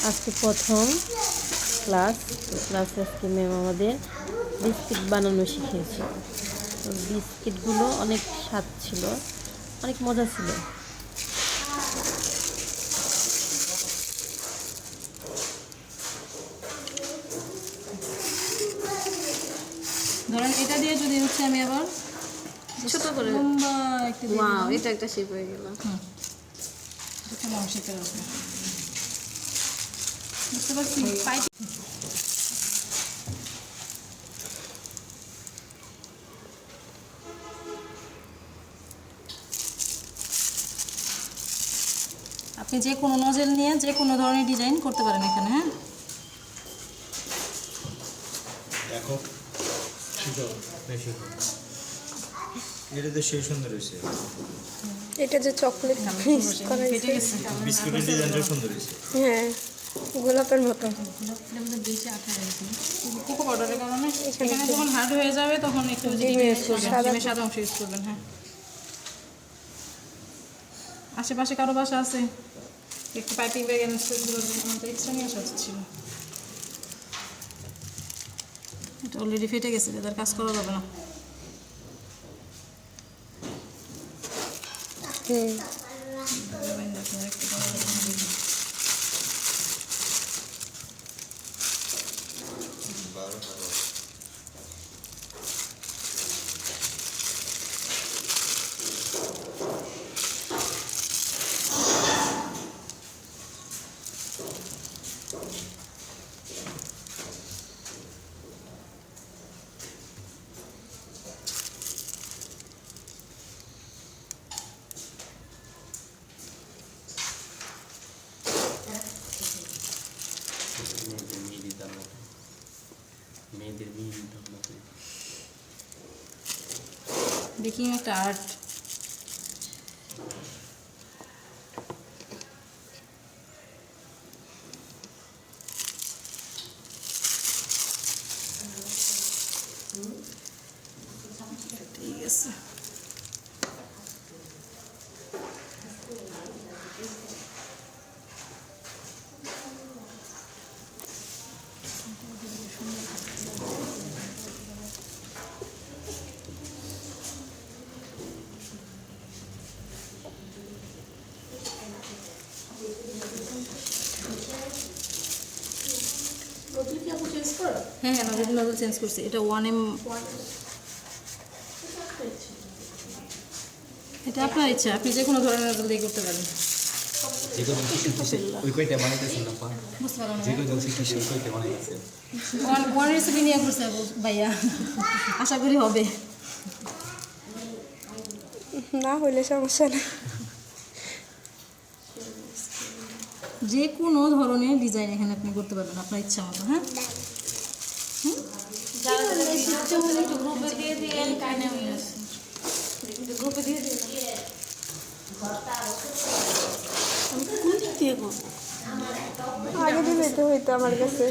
আজকে প্রথম ক্লাসে আজকে ম্যাম আমাদের বিস্কিট বানানো শিখিয়েছে। তো বিস্কিটগুলো অনেক স্বাদ ছিল, অনেক মজা ছিল। ধরেন এটা দিয়ে যদি হচ্ছে আমি আবার ছোট করে লম্বা একটা ওয়াও, এটা একটা শেপ হয়ে গেল। এটা মাংসের আছে বুঝতে পারছি। আপনি যে কোনো নজেল নিয়ে যে কোনো ধরনের ডিজাইন করতে পারেন এখানে। হ্যাঁ, দেখো এটা তো সেই সুন্দর হয়েছে। এটা যে চকলেট মিক্স করা ফেটে গেছে। বিস্কুটের ডিজাইনটা সুন্দর হয়েছে। হ্যাঁ, গোলাপের মতো। কোকো পাউডারের কারণে এখানে যখন হার্ড হয়ে যাবে তখন একটু ডিমের সাদা অংশ ইউজ করবেন। হ্যাঁ, আশেপাশে কারো বাসা আছে একটু পাইপিং ব্যাগ এক্সট্রা নিয়ে আসা উচিত ছিল। এটা অলরেডি ফেটে গেছে, তাদের কাজ করা যাবে না। বেকিং একটা আর্ট। ঠিক আছে, হ্যাঁ হ্যাঁ, নজল চেঞ্জ করছি। এটা 1M, এটা আপনার ইচ্ছা, আপনি যে কোনো ধরনের নজল দিয়ে করতে পারেন। ওয়ান রেসিপি নিয়ে করছে ভাইয়া, আশা করি হবে। না হইলে সমস্যা নেই। যে কোনো ধরনের ডিজাইন এখানে আপনি করতে পারবেন আপনার ইচ্ছা মতো। হ্যাঁ, আগে দিলে তো হইতো আমার কাছে।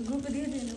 গ্রুপে দিয়ে দিন।